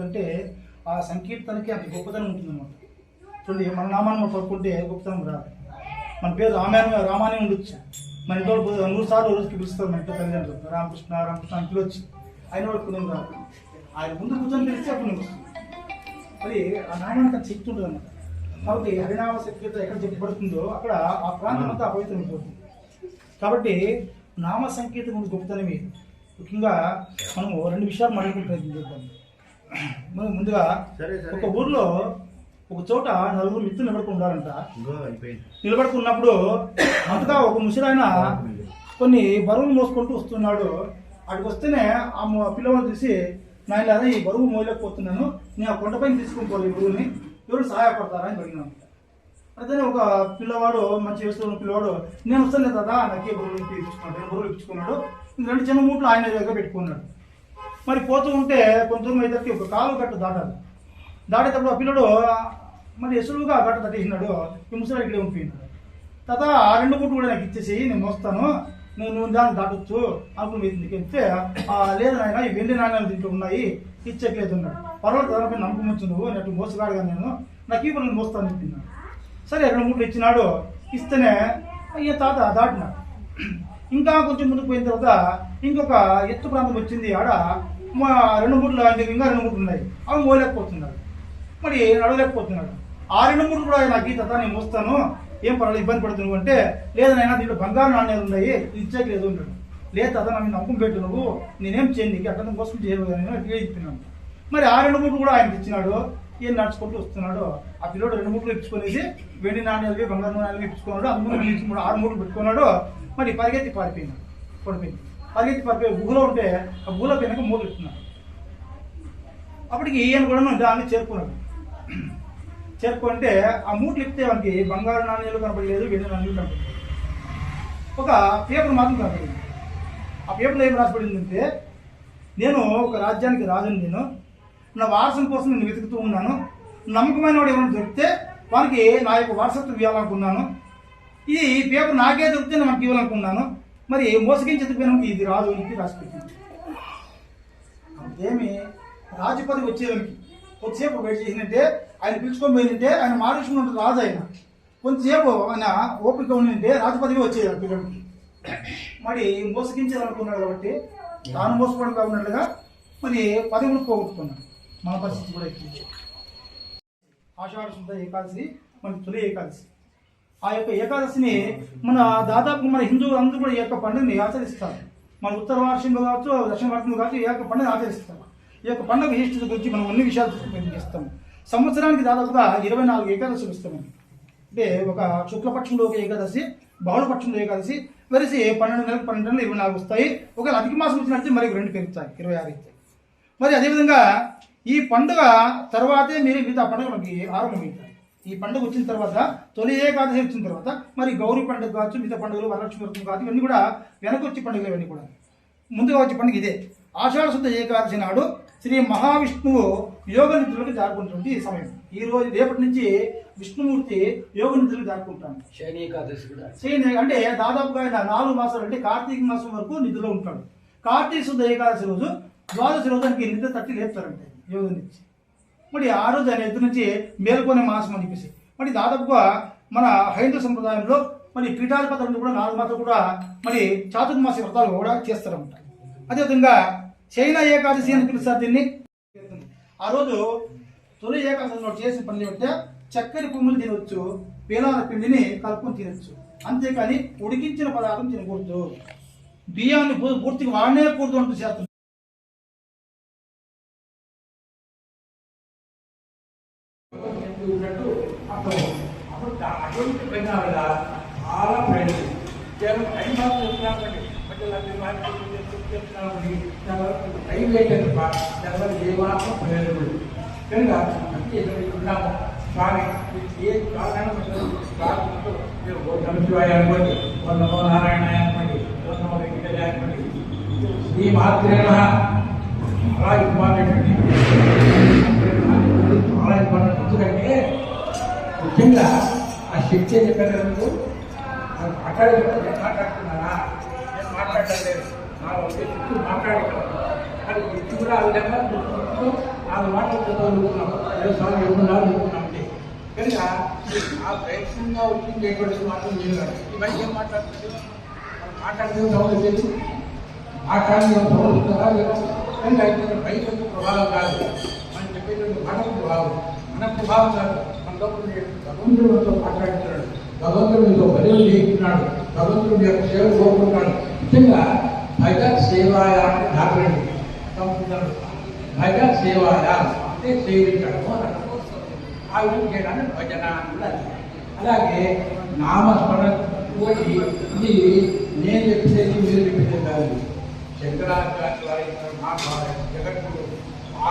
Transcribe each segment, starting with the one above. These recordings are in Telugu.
ఎందుకంటే ఆ సంకీర్తనకి అంత గొప్పతనం ఉంటుందన్నమాట. చూడండి, మన నామాన్ని మనం పడుకుంటే గొప్పతనం రాదు. మన పేరు రామాని ఉండొచ్చు, మన ఇంట్లో 100 సార్లు రోజుకి పిలుస్తారు. మన ఇంట్లో తల్లిదండ్రులు రామకృష్ణ రామకృష్ణ అని పిలవచ్చు, ఆయన వాడు పుణ్యం రాదు. ఆయన ముందు కూర్చొని తెలిస్తే పుణ్యం వస్తుంది. మరి ఆ నామానికి అంత శక్తి ఉంటుంది అన్నమాట. కాబట్టి హరినామ సంకీర్తన ఎక్కడ చెప్పబడుతుందో అక్కడ ఆ ప్రాంతం అంతా అపవిత్రమైపోతుంది. కాబట్టి నామ సంకీర్తన ముందు గొప్పతనమే. ముఖ్యంగా మనము 2 విషయాలు మాట్లాడుకునే ప్రయత్నం చేద్దాం. మనం ముందుగా ఒక ఊర్లో ఒక చోట 4 మిత్రులు నిలబడుకుని ఉండాలంట. నిలబడుకున్నప్పుడు అంతగా ఒక ముసలాయన కొన్ని బరువులు మోసుకుంటూ వస్తున్నాడు. అక్కడికి వస్తేనే ఆ పిల్లవాడు చూసి, నాయన ఈ బరువు మోయలేకపోతున్నాను, నేను ఆ కొండపైన తీసుకుని పోలే బరువుని, ఎవరు సహాయపడతారా అని అడిగినాను. అయితే ఒక పిల్లవాడు, మంచి వస్తున్న పిల్లవాడు, నేను వస్తాను కదా నాకే బరువులు ఇప్పించుకున్నాడు. 2 చిన్న మూట్లు ఆయన దగ్గర పెట్టుకున్నాడు. మరి పోతూ ఉంటే కొంత దూరం అయితే ఒక కాలు గట్టు దాటాలి. దాటేటప్పుడు ఆ పిల్లడు మరి ఎసులుగా గట్ట తట్టేసినాడు. ఈ ముసలి ఇక్కడే ఉండిపోయినాడు. తర్వాత ఆ 2 మూట్లు కూడా నాకు ఇచ్చేసి నేను మోస్తాను, నువ్వు దాన్ని దాటొచ్చు అనుకుని వెళ్తే, లేదు నాయన ఈ వెండి నాణ్యాలు దీంట్లో ఉన్నాయి, ఇచ్చేట్లేదు అన్నాడు. పర్వాలేదు దానిపై నమ్మకం వచ్చు, నువ్వు నెట్టు మోసగాడుగా నేను నాకు ఈ పనులు మోస్తాను చెప్తున్నాడు. సరే 2 మూట్లు ఇచ్చినాడు. ఇస్తేనే ఈ తాత దాటినాడు. ఇంకా కొంచెం ముందుకు పోయిన తర్వాత ఇంకొక ఎత్తు ప్రాంతం వచ్చింది. ఆడ 2 మూట్లు ఇంకా 2 మూట్లు ఉన్నాయి, అవి మోయలేకపోతున్నాడు. మరి నడవలేకపోతున్నాడు. ఆ 2 మూట్లు కూడా నాకు ఈ తాత నేను మోస్తాను, ఏం పర్వాలేదు ఇబ్బంది పడుతున్నావు అంటే, లేదనైనా దీంట్లో బంగారు నాణ్యాలు ఉన్నాయి, ఇచ్చేకి లేదు అంటాడు. లేదు తాత నా మీద నమ్మకం పెట్టు, నువ్వు నేనేం చేయను, నీకు అక్కడ కోసం చేయలేదు అని చెప్పినాను. మరి ఆ 2 మూట్లు కూడా ఆయనకి ఇచ్చినాడు. ఏం నడుచుకుంటూ వస్తున్నాడు. ఆ పిల్లడు 2 మూట్లు ఇచ్చుకునేసి వెండి నాణ్యాలవి బంగారు నాణ్యాలవి ఇచ్చుకున్నాడు. అందులో 6 మూట్లు పెట్టుకున్నాడు. మరి పరిగెత్తి పారిపోయినాడు. పరిగెత్తి పారిపోయి గుహలో ఉంటే ఆ గుహలో వెనక మూలు ఇస్తున్నాడు. అప్పటికి ఈయన కూడా దాన్ని చేరుకున్నాడు. చేరుకుంటే ఆ మూట్లు ఎక్కితే వానికి బంగారు నాణ్యాలు కనపడలేదు, వెండి నాణ్యాలు కనపడలేదు. ఒక పేపర్ మాత్రం కనపడింది. ఆ పేపర్లో ఏం రాసిపడిందంటే, నేను ఒక రాజ్యానికి రాజుని, నేను నా వారసుల కోసం నేను వెతుకుతూ ఉన్నాను, నమ్మకమైన వాడు ఎవరైనా దొరికితే వానికి నా యొక్క వారసత్వం ఇవ్వాలనుకున్నాను, ఈ పేపర్ నాకే దొరికితే మనకి ఇవ్వాలనుకున్నాను, మరి మోసగించి ఎత్తుకుపోయినానికి ఇది రాజు అని రాసిపెట్టింది. అంతేమి రాజు పదవి వచ్చేదానికి కొద్దిసేపు వెయిట్ చేసినట్టే, ఆయన పిలుచుకొని పోయినంటే ఆయన మహారాష్ట్రలో ఉంటుంది రాజు. ఆయన కొంతసేపు ఆయన ఓపిక ఉండింటే రాజు పదవి వచ్చేది ఆ పిల్లడికి. మరి మోసగించాలనుకున్నాడు కాబట్టి తాను మోసపోవడం కాకున్నట్లుగా మరి పదవులు పోగొట్టుకున్నాడు. మన పరిస్థితి కూడా ఎక్కింది. ఆషాఢ శుద్ధ ఏకాదశి మన తొలి ఏకాదశి. ఆ యొక్క ఏకాదశిని మన దాదాపు మన హిందువులు అందరూ కూడా ఈ యొక్క పండుగని ఆచరిస్తారు. మన ఉత్తర వార్షికంలో కావచ్చు, దక్షిణ వార్షికంలో కావచ్చు, ఈ యొక్క పండుగ ఆచరిస్తారు. ఈ యొక్క పండుగ విశిష్టత గురించి మనం అన్ని విషయాలు ప్రయత్నిస్తాం. సంవత్సరానికి దాదాపుగా 24 ఏకాదశులు ఇస్తామండి. అంటే ఒక శుక్లపక్షంలో ఒక ఏకాదశి, బహుళపక్షంలో ఏకాదశి, వెలిసి 12 నెలలకు 12 నెలలు 24 వస్తాయి. ఒకవేళ అధిక మాసం వచ్చినట్టు మరి 2 పెరుగుతాయి, 26 అవుతాయి. మరి అదేవిధంగా ఈ పండుగ తర్వాతే మిగతా పండుగ మనకి ఆరంభమవుతాయి. ఈ పండుగ వచ్చిన తర్వాత, తొలి ఏకాదశి వచ్చిన తర్వాత మరి గౌరీ పండుగ కావచ్చు, మిగతా పండుగలు, వరలక్ష్మి వ్రతం కావచ్చు, ఇవన్నీ కూడా వెనకొచ్చి పండుగలు. ఇవన్నీ కూడా ముందుగా వచ్చే పండుగ ఇదే. ఆషాఢ శుద్ధ ఏకాదశి నాడు శ్రీ మహావిష్ణువు యోగ నిద్రలకు జారుకుంటుంది ఈ సమయం. ఈ రోజు రేపటి నుంచి విష్ణుమూర్తి యోగ నిద్రలకు జారుకుంటాడు. శయని అంటే దాదాపుగా ఆయన 4 మాసాలు, అంటే కార్తీక మాసం వరకు నిద్రలో ఉంటాడు. కార్తీక శుద్ధ ఏకాదశి రోజు, ద్వాదశి రోజు ఆయనకి నిద్ర తట్టి లేపుతారంటే యోగం నుంచి. మరి ఆ రోజు ఆయన ఎదురు నుంచి మేల్కొనే మాసం అని చెప్పేసి, మరి దాదాపుగా మన హైందవ సంప్రదాయంలో మరి పీఠాధిపతులు కూడా 4 మాసాలు కూడా మరి చాతుర్మాస వ్రతాలు కూడా చేస్తారన్నమాట. అదేవిధంగా చైనా ఏకాదశి అని పిలుస్తారు దీన్ని. ఆ రోజు తొలి ఏకాదశిలో చేసిన పనులు ఏమంటే, చక్కెర పువ్వులు తినవచ్చు, పేలాల పిండిని కలుపుకొని తినచ్చు, అంతేకాని ఉడికించిన పదార్థం తినకూడదు, బియ్యాన్ని పూర్తిగా వాడనేకూడదు అంటూ చేస్తారు. ఏమాత్రం ప్రయోజనపడు కనుక ఉన్నాము స్వామి. ఏ నమశివాయ అనుకోండి, నమో నారాయణ అనుకోండి, నమో వెంకటేశ అనుకోండి, ఈ మాత్రేణ చాలా ఇంపార్టెంట్ అండి. చాలా ఇంపార్టెంట్. ఎందుకంటే ముఖ్యంగా ఆ శక్తి అని చెప్పారు, మాట్లాడుతున్నారా, నేను మాట్లాడలేదు, నా శక్తి మాట్లాడగలను. అది వ్యక్తి కూడా ఆ విధంగా 4 మాటలు చదువుకున్నాం, 2 సార్లు 2 నాలుగు చదువుకున్నామంటే కనుక ఆ ప్రయత్నంగా వచ్చిందేటువంటి మాత్రం మీరు ఈ మధ్య ఏం మాట్లాడుతుంది, మనం మాట్లాడితే సౌండ్ వచ్చేది, మాట్లాడితే సౌండ్ వస్తుందా లేదా కనుక అయితే బయట ప్రభావం కాదు, మనం చెప్పేటువంటి మనకు ప్రభావం, మన ప్రభావం కాదు, మన లోపల భగవంతుడితో మాట్లాడుతున్నాడు, భగవంతుడు మీతో బదులు చేస్తున్నాడు, భగవంతుడు మీ యొక్క సేవ కోరుకుంటున్నాడు. నిజంగా భగత్ సేవాయ అంటే దాపండి సంస్కృతంలో భగత్ సేవాయ అంటే సేవించడము అని అర్థం. ఆ విధంగా చేయడానికి భజన అని. అలాగే నామస్మరణ ఇది నేను చెప్పేది మీరు చెప్పేది కాదు. శంకరాచార్య వారి మహాభారత జగద్గురు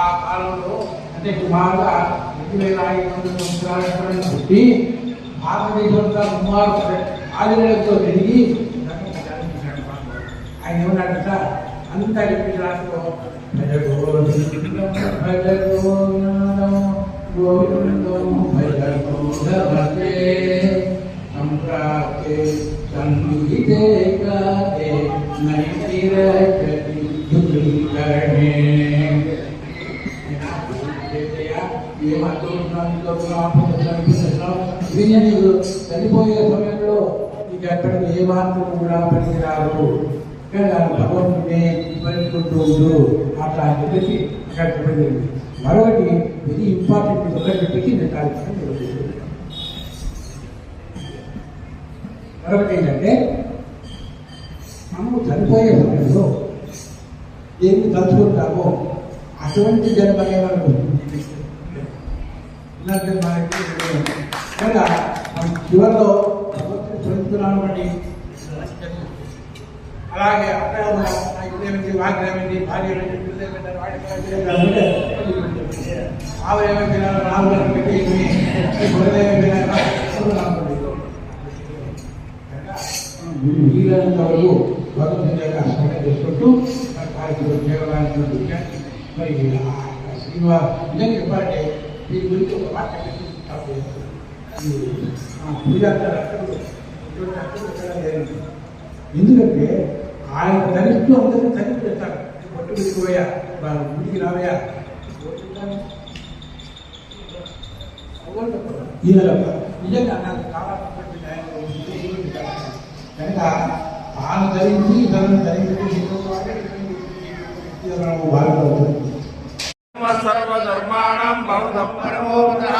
ఆ కాలంలో అంటే సుమారుగా 2500 సంవత్సరాల పుట్టి భారతదేశంలో సుమారు ఆదిలతో తిరిగి ఆయన ఏమన్నాడంట, అంతా చెప్పినాడు భజ గోవిందం భజ గోవిందం గోవిందం భజ గోవిందే సంప్రాప్తే సన్నిహితే కాదే నైతిరచతి దుఃఖికరణే. నీకు చనిపోయే సమయంలో నీకు ఎక్కడికి ఏ మాత్రం కూడా పనికిరాదు, భగవంతుడిని స్మరించుకుంటూ ఉండు అట్లా అని చెప్పేసి అక్కడ చెప్పండి. మరొకటి ఇది ఇంపార్టెంట్ ఒకటి చెప్పేసి నేను కార్యక్రమం నిర్వహిస్తున్నాను. మరొకటి ఏంటంటే మనము చనిపోయే సమయంలో ఏమి తలుచుకుంటామో అటువంటి జన్మనే మనకు కనుక మనం చివరిలో భగవంతుని స్మరించుకున్నాను అండి. అలాగే అక్కడ ఇదేమిటి వాగ్యమేంటి భార్య ఆవు ఏమైనా 4 గంటలు పెట్టి వీలైనంత వరకు భగవంతుని యొక్క స్మరణ చేసుకుంటూ కేవలాన్ని మరి శ్రీనివాస్ నిజంగా చెప్పాలంటే దీని గురించి ఒక మాట ఎందుకంటే ఆయన తనిస్తూ అందరినీ తనిఖీ పెడతారు. పొట్టు విడిపోయా వాళ్ళు ఇంటికి రావయా నిజంగా నాకు చాలా కనుక తాను ధరించి తనను ధరించి సర్వధర్మాణం భవతం పరమోపతః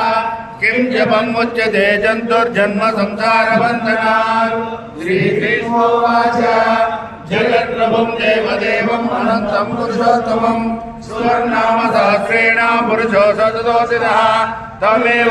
కిం జపం ముచ్యతే జంతుర్జన్మ సంసారబంధనాత్. శ్రీకృష్ణోవాచ జగత్ప్రభుం దేవదేవం అనంతం పురుషోత్తమం సువర్నామ సహస్రేణ పురుషో సతతోదితః తమేవ